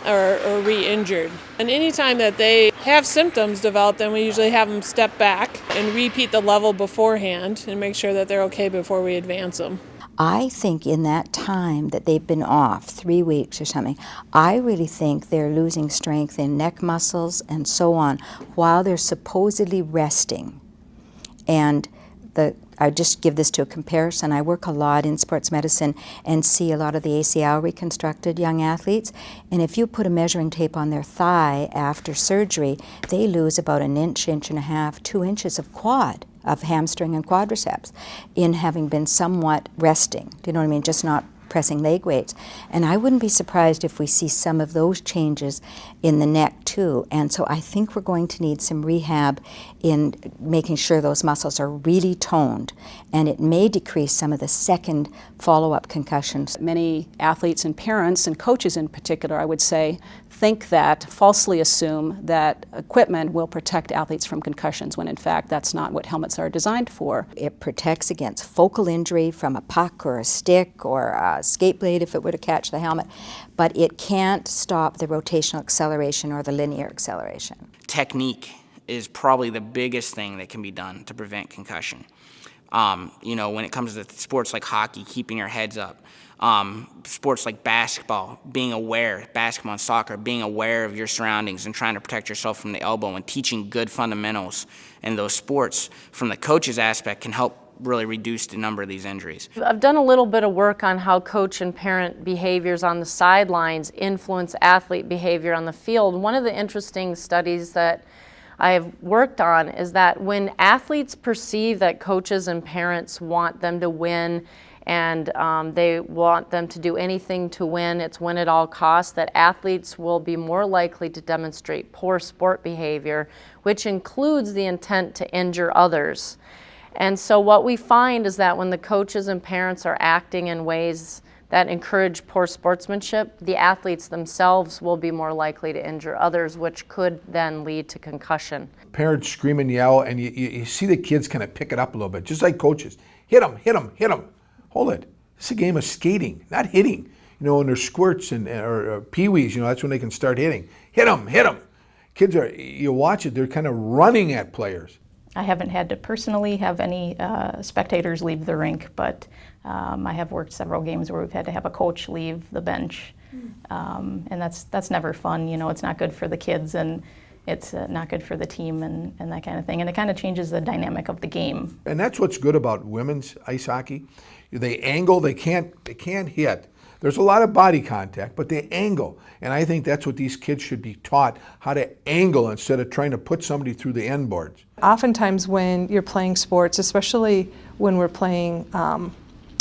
or re-injured. And anytime that they have symptoms develop, then we usually have them step back and repeat the level beforehand and make sure that they're okay before we advance them. I think in that time that they've been off, 3 weeks or something, I really think they're losing strength in neck muscles and so on while they're supposedly resting. And I just give this to a comparison. I work a lot in sports medicine and see a lot of the ACL reconstructed young athletes. And if you put a measuring tape on their thigh after surgery, they lose about an inch, inch and a half, 2 inches of quad, of hamstring and quadriceps, in having been somewhat resting. Do you know what I mean? Just not pressing leg weights. And I wouldn't be surprised if we see some of those changes in the neck too. And so I think we're going to need some rehab in making sure those muscles are really toned, and it may decrease some of the second follow-up concussions. Many athletes and parents and coaches in particular, I would say, think that, falsely assume that equipment will protect athletes from concussions, when in fact that's not what helmets are designed for. It protects against focal injury from a puck or a stick or a skate blade if it were to catch the helmet, but it can't stop the rotational acceleration or the linear acceleration. Technique is probably the biggest thing that can be done to prevent concussion. When it comes to sports like hockey, keeping your heads up. Sports like basketball, being aware, basketball and soccer, being aware of your surroundings and trying to protect yourself from the elbow, and teaching good fundamentals in those sports from the coach's aspect can help really reduce the number of these injuries. I've done a little bit of work on how coach and parent behaviors on the sidelines influence athlete behavior on the field. One of the interesting studies that I've worked on is that when athletes perceive that coaches and parents want them to win and they want them to do anything to win, it's win at all costs, that athletes will be more likely to demonstrate poor sport behavior, which includes the intent to injure others. And so what we find is that when the coaches and parents are acting in ways that encourage poor sportsmanship, the athletes themselves will be more likely to injure others, which could then lead to concussion. Parents scream and yell, and you see the kids kind of pick it up a little bit, just like coaches. Hit them, hit them, hit them. Hold it. It's a game of skating, not hitting. You know, when there's squirts or peewees, you know, that's when they can start hitting. Hit them, hit them. Kids are, you watch it, they're kind of running at players. I haven't had to personally have any spectators leave the rink, but I have worked several games where we've had to have a coach leave the bench, and that's never fun. You know, it's not good for the kids, and it's not good for the team, and that kind of thing. And it kind of changes the dynamic of the game. And that's what's good about women's ice hockey. They angle, they can't hit. There's a lot of body contact, but they angle. And I think that's what these kids should be taught, how to angle instead of trying to put somebody through the end boards. Oftentimes when you're playing sports, especially when we're playing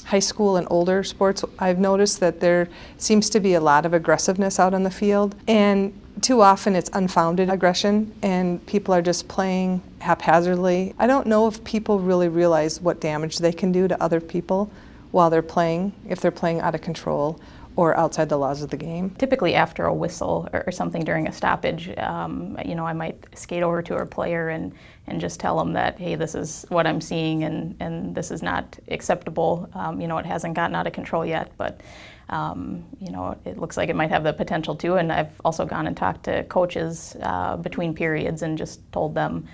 high school and older sports, I've noticed that there seems to be a lot of aggressiveness out on the field. And too often it's unfounded aggression and people are just playing haphazardly. I don't know if people really realize what damage they can do to other people while they're playing, if they're playing out of control or outside the laws of the game. Typically after a whistle or something during a stoppage, you know, I might skate over to a player and just tell them that, hey, this is what I'm seeing and this is not acceptable. You know, it hasn't gotten out of control yet, but you know, it looks like it might have the potential to. And I've also gone and talked to coaches between periods and just told them,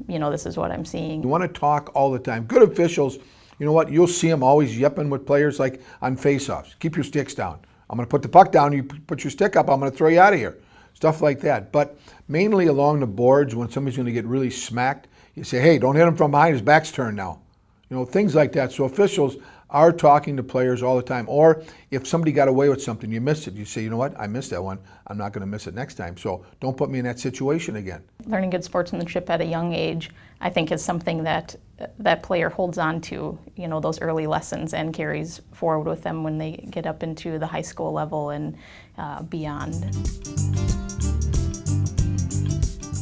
you know, this is what I'm seeing. You want to talk all the time. Good officials, you know what, you'll see them always yipping with players like on face-offs. Keep your sticks down. I'm going to put the puck down, you put your stick up, I'm going to throw you out of here. Stuff like that. But mainly along the boards, when somebody's going to get really smacked, you say, hey, don't hit him from behind, his back's turned now. You know, things like that. So officials are talking to players all the time. Or if somebody got away with something, you missed it, you say, you know what, I missed that one, I'm not going to miss it next time. So don't put me in that situation again. Learning good sportsmanship at a young age, I think, is something that that player holds on to, you know, those early lessons and carries forward with them when they get up into the high school level and beyond.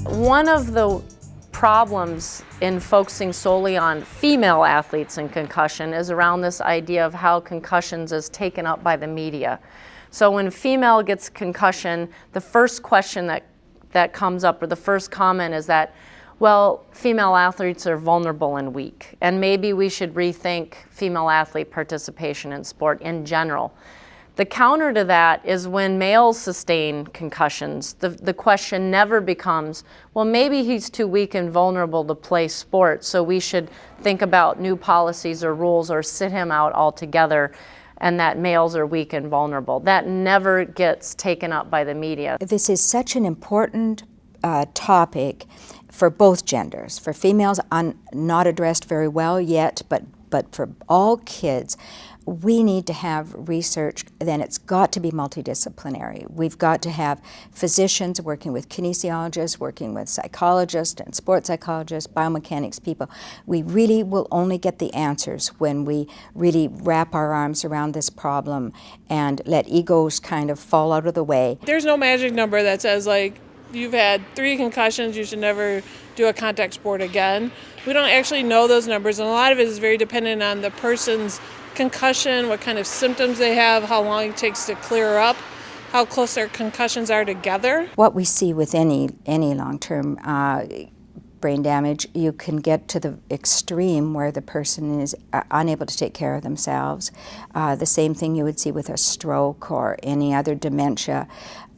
One of the problems in focusing solely on female athletes and concussion is around this idea of how concussions is taken up by the media. So when a female gets concussion, the first question that comes up, or the first comment, is that, well, female athletes are vulnerable and weak, and maybe we should rethink female athlete participation in sport in general. The counter to that is when males sustain concussions, the question never becomes, well, maybe he's too weak and vulnerable to play sports, so we should think about new policies or rules or sit him out altogether, and that males are weak and vulnerable. That never gets taken up by the media. This is such an important topic for both genders. For females, not addressed very well yet, but for all kids, we need to have research. Then it's got to be multidisciplinary. We've got to have physicians working with kinesiologists, working with psychologists and sports psychologists, biomechanics people. We really will only get the answers when we really wrap our arms around this problem and let egos kind of fall out of the way. There's no magic number that says, like, you've had 3 concussions, you should never do a contact sport again. We don't actually know those numbers, and a lot of it is very dependent on the person's concussion, what kind of symptoms they have, how long it takes to clear up, how close their concussions are together. What we see with any long-term brain damage, you can get to the extreme where the person is unable to take care of themselves. The same thing you would see with a stroke or any other dementia.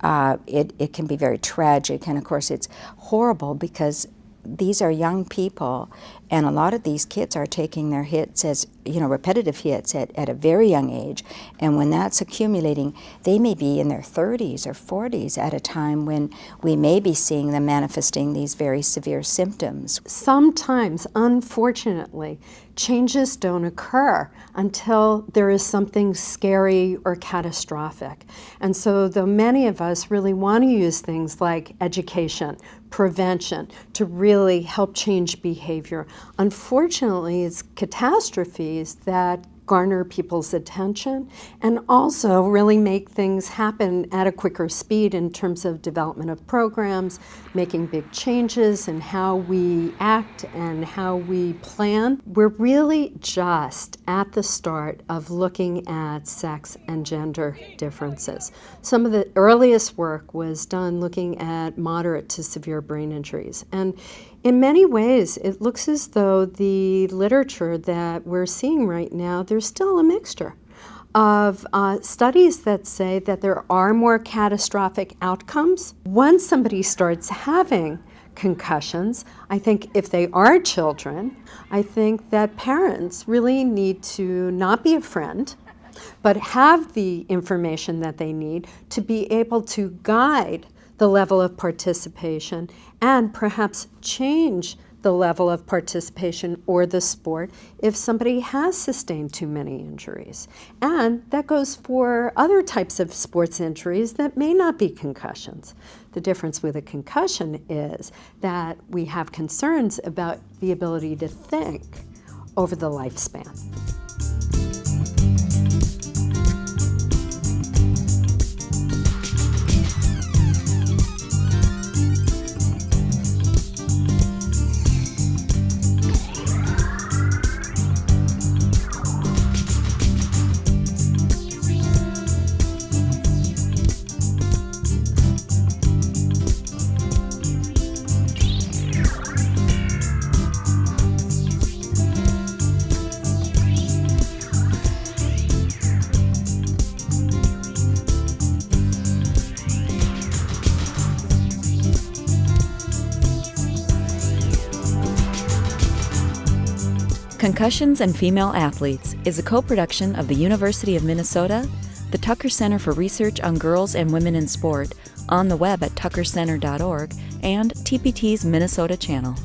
It can be very tragic, and of course it's horrible because these are young people And a lot of these kids are taking their hits as, repetitive hits at a very young age. And when that's accumulating, they may be in their 30s or 40s at a time when we may be seeing them manifesting these very severe symptoms. Sometimes, unfortunately, changes don't occur until there is something scary or catastrophic. And so though many of us really want to use things like education, prevention to really help change behavior, unfortunately it's catastrophes that garner people's attention and also really make things happen at a quicker speed in terms of development of programs, making big changes in how we act and how we plan. We're really just at the start of looking at sex and gender differences. Some of the earliest work was done looking at moderate to severe brain injuries. And in many ways, it looks as though the literature that we're seeing right now, there's still a mixture of studies that say that there are more catastrophic outcomes. Once somebody starts having concussions, I think if they are children, I think that parents really need to not be a friend, but have the information that they need to be able to guide the level of participation and perhaps change the level of participation or the sport if somebody has sustained too many injuries. And that goes for other types of sports injuries that may not be concussions. The difference with a concussion is that we have concerns about the ability to think over the lifespan. Concussions and Female Athletes is a co-production of the University of Minnesota, the Tucker Center for Research on Girls and Women in Sport, on the web at tuckercenter.org, and TPT's Minnesota channel.